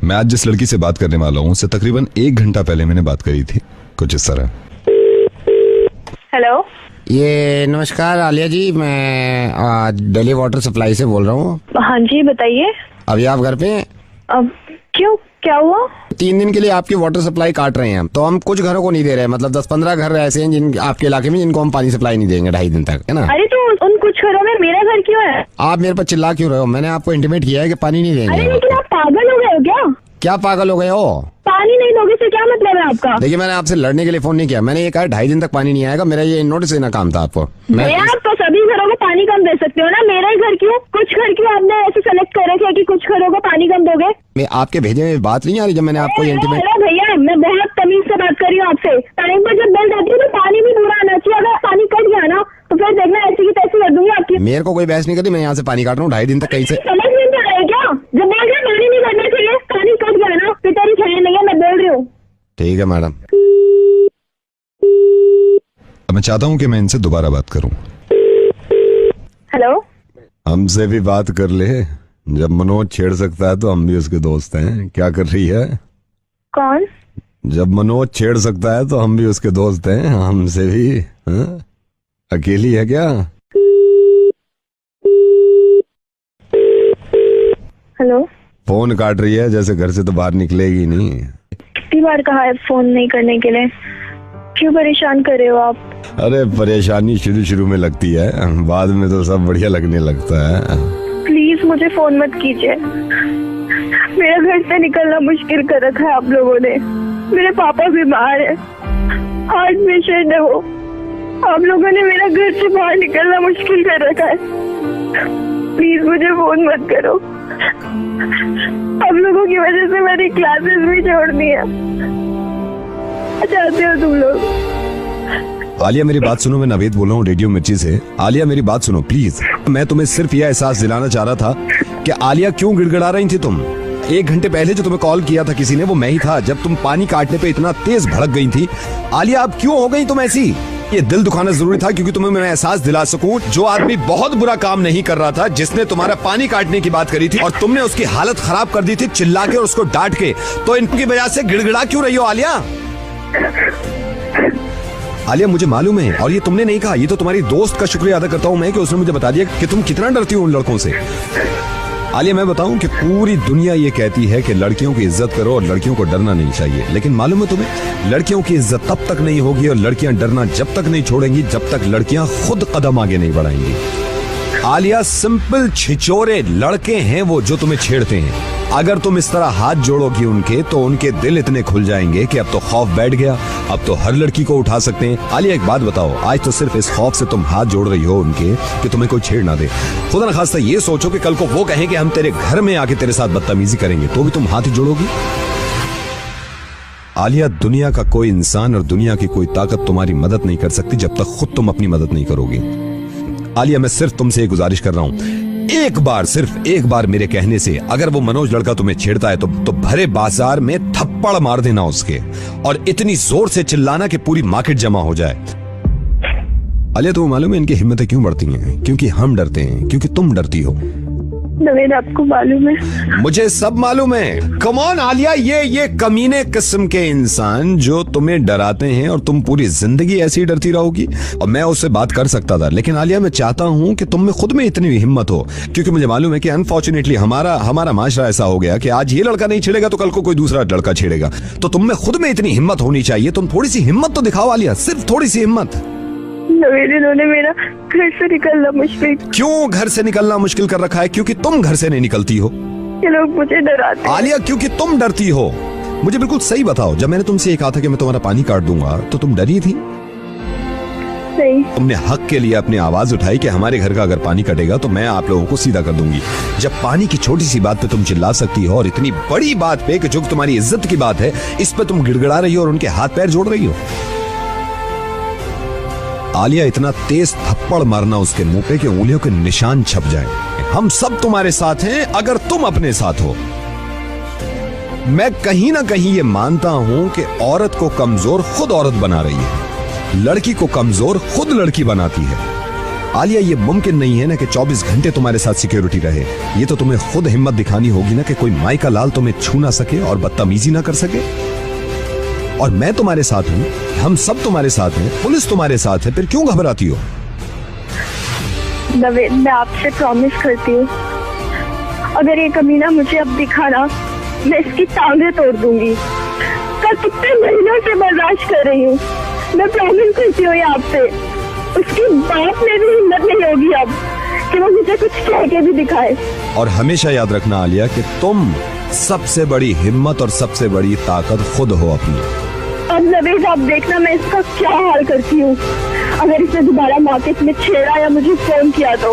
मैं आज जिस लड़की से बात करने वाला हूँ उससे तकरीबन 1 घंटा पहले मैंने बात करी थी, कुछ इस तरह। हेलो, ये नमस्कार आलिया जी, मैं दिल्ली वाटर सप्लाई से बोल रहा हूँ। हाँ जी बताइए। अभी आप घर पे हैं? अब क्यों, क्या हुआ? 3 दिन के लिए आपकी वाटर सप्लाई काट रहे हैं हम, तो हम कुछ घरों को नहीं दे रहे, मतलब 10-15 घर ऐसे हैं जिन आपके इलाके में जिनको हम पानी सप्लाई नहीं देंगे 2.5 दिन तक, है ना। अरे तो उन कुछ घरों में मेरा घर क्यों है? आप मेरे पर चिल्ला क्यों रहे हो? मैंने आपको इंटीमेट किया है कि पानी नहीं अरे देंगे। लेकिन आप पागल हो गए हो क्या? क्या पागल हो गए हो? पानी नहीं दोगे से क्या मतलब है आपका? देखिए, मैंने आपसे लड़ने के लिए फोन नहीं किया, मैंने ये कहा 2.5 दिन तक पानी नहीं आएगा, मेरा ये नोटिस देना काम था आपको। आप तो सभी घरों को पानी कम दे सकते हो ना, मेरा ही घर क्यों? कुछ घर क्यों आपने ऐसे सेलेक्ट कर रखे कि कुछ घरों को पानी कम दोगे? मैं आपके भेजे में बात नहीं आ रही जब मैंने आपको इंटीमेट। अरे भैया, मैं बहुत तमीज से बात कर रही हूँ आपसे। टाइम पर जब बिल जाती है तो पानी भी पूरा आना चाहिए। अगर पानी कट गया ना तो फिर देखना ऐसी की तैसी कर दूंगी आपकी। मेरे को कोई बहस नहीं करती, मैं यहाँ से पानी काट रहा हूँ 2.5 दिन तक। कहीं से समझ नहीं आ रहा है क्या? जब बोल रहे पानी नहीं करना चाहिए, पानी कट गया ना फिर तेरी खैर नहीं है, मैं बोल रही हूँ। ठीक है मैडम। मैं चाहता हूँ कि मैं इनसे दोबारा बात करूँ। हेलो, हमसे भी बात कर ले, जब मनोज छेड़ सकता है तो हम भी उसके दोस्त हैं। क्या कर रही है? कौन? जब मनोज छेड़ सकता है तो हम भी उसके दोस्त हैं, हमसे भी। हाँ? अकेली है क्या? हेलो, फोन काट रही है, जैसे घर से तो बाहर निकलेगी नहीं। कितनी बार कहा है फोन नहीं करने के लिए? क्यों परेशान कर रहे हो आप? अरे परेशानी शुरू में लगती है, बाद में तो सब बढ़िया लगने लगता है। प्लीज मुझे फोन मत कीजिए। मेरा घर से निकलना मुश्किल कर रखा है आप लोगों ने। मेरे पापा बीमार है, हार्ट पेशेंट है वो। आप लोगों ने मेरा घर से बाहर निकलना मुश्किल कर रखा है। प्लीज मुझे फोन मत करो। आप लोगों की वजह से मैंने क्लासेस भी छोड़ दी है। चाहते हो तुम लोग? आलिया मेरी बात सुनो, मैं नवेद बोल रहा हूँ रेडियो मिर्ची से। आलिया मेरी बात सुनो प्लीज। मैं तुम्हें सिर्फ यह एहसास दिलाना चाह रहा था कि आलिया क्यों गिड़गिड़ा रही थी तुम। 1 घंटे पहले जो तुम्हें कॉल किया था किसी ने, वो मैं ही था, जब तुम पानी काटने पे इतना तेज भड़क गई थी। आलिया अब क्यों हो गई तुम ऐसी? ये दिल दुखाना जरूरी था क्योंकि तुम्हें मैं एहसास दिला सकूं, जो आदमी बहुत बुरा काम नहीं कर रहा था, जिसने तुम्हारा पानी काटने की बात करी थी और तुमने उसकी हालत खराब कर दी थी चिल्ला के और उसको डांट के, तो इनकी वजह से गिड़गिड़ा क्यों रही हो आलिया? आलिया मुझे मालूम है, और ये तुमने नहीं कहा, ये तो तुम्हारी दोस्त का शुक्रिया अदा करता हूं मैं कि उसने मुझे बता दिया कि तुम कितना डरती हो उन लड़कों से। आलिया मैं बताऊं कि पूरी दुनिया ये कहती है कि लड़कियों की इज्जत करो और लड़कियों को डरना नहीं चाहिए, लेकिन मालूम है तुम्हें, लड़कियों की इज्जत तब तक नहीं होगी और लड़कियां डरना जब तक नहीं छोड़ेंगी जब तक लड़कियां खुद कदम आगे नहीं बढ़ाएंगी। आलिया सिंपल छिचोरे लड़के हैं वो जो तुम्हें छेड़ते हैं। अगर तुम इस तरह हाथ जोड़ोगी उनके, तो उनके दिल इतने खुल जाएंगे कि अब तो खौफ बैठ गया, अब तो हर लड़की को उठा सकते हैं। आलिया एक बात बताओ, आज तो सिर्फ इस खौफ से तुम हाथ जोड़ रही हो उनके कि तुम्हें कोई छेड़ ना दे। खुदा न खास्ता ये सोचो कि कल को वो कहें कि हम तेरे घर में आके तेरे साथ बदतमीजी करेंगे, तो भी तुम हाथ ही जोड़ोगी? आलिया दुनिया का कोई इंसान और दुनिया की कोई ताकत तुम्हारी मदद नहीं कर सकती जब तक खुद तुम अपनी मदद नहीं करोगी। आलिया मैं सिर्फ तुमसे एक गुजारिश कर रहा हूं, एक बार, सिर्फ एक बार मेरे कहने से अगर वो मनोज लड़का तुम्हें छेड़ता है तो भरे बाजार में थप्पड़ मार देना उसके, और इतनी जोर से चिल्लाना कि पूरी मार्केट जमा हो जाए। आलिया तुम्हें मालूम है इनकी हिम्मतें क्यों बढ़ती हैं? क्योंकि हम डरते हैं, क्योंकि तुम डरती हो। नवेद आपको मालूम है? मुझे सब मालूम है। कम ऑन आलिया, ये कमीने किस्म के इंसान जो तुम्हें डराते हैं और तुम पूरी जिंदगी ऐसी ही डरती रहोगी। और मैं उससे बात कर सकता था, लेकिन आलिया मैं चाहता हूं कि तुम में खुद में इतनी हिम्मत हो, क्योंकि मुझे मालूम है कि अनफॉर्चुनेटली हमारा माशरा ऐसा हो गया कि आज ये लड़का नहीं छेड़ेगा तो कल को कोई दूसरा लड़का छेड़ेगा। तो तुम में खुद में इतनी हिम्मत होनी चाहिए। तुम थोड़ी सी हिम्मत तो दिखाओ आलिया, सिर्फ थोड़ी सी हिम्मत। नवेद, इन्होंने मेरा घर से निकलना मुश्किल। क्यों घर से निकलना मुश्किल कर रखा है? क्योंकि तुम घर से नहीं निकलती हो। ये लोग मुझे डराते हैं। आलिया क्योंकि तुम डरती हो। मुझे बिल्कुल सही बताओ, जब मैंने तुमसे ये कहा था कि मैं तुम्हारा पानी काट दूंगा तो तुम डरी थी? नहीं। तुमने हक के लिए अपनी आवाज उठाई कि हमारे घर का अगर पानी कटेगा तो मैं आप लोगों को सीधा कर दूंगी। जब पानी की छोटी सी बात पे तुम चिल्ला सकती हो और इतनी बड़ी बात पे कि जो तुम्हारी इज्जत की बात है इस पे तुम गिड़गिड़ा रही हो और उनके हाथ पैर जोड़ रही हो। आलिया इतना तेज थप्पड़ मारना उसके मुंह पे कि उंगलियों के निशान छप जाएं। हम सब तुम्हारे साथ हैं अगर तुम अपने साथ हो। मैं कहीं ना कहीं ये मानता हूं कि औरत को कमजोर खुद औरत बना रही है, लड़की को कमजोर खुद लड़की बनाती है। आलिया, ये मुमकिन नहीं है ना कि 24 घंटे तुम्हारे साथ सिक्योरिटी रहे। ये तो तुम्हें खुद हिम्मत दिखानी होगी ना कि कोई माई का लाल तुम्हें छू ना सके और बदतमीजी ना कर सके। और मैं तुम्हारे साथ हूं, हम सब तुम्हारे साथ हैं, पुलिस तुम्हारे साथ है, फिर क्यों घबराती हो? नवेद, मैं आपसे प्रॉमिस करती हूँ, अगर ये कमीना मुझे अब दिखा ना, मैं इसकी टांगें तोड़ दूंगी। कल कितने महीनों से बर्दाश्त कर रही हूँ, मैं प्रॉमिस करती हूँ आपसे। उसकी बात में भी हिम्मत नहीं होगी अब कि वो मुझे कुछ कह के भी दिखाए। और हमेशा याद रखना आलिया कि तुम सबसे बड़ी हिम्मत और सबसे बड़ी ताकत खुद हो अपनी। अब नवेद, आप देखना मैं इसका क्या हाल करती हूँ। अगर इसने दोबारा मार्केट में छेड़ा या मुझे फोन किया तो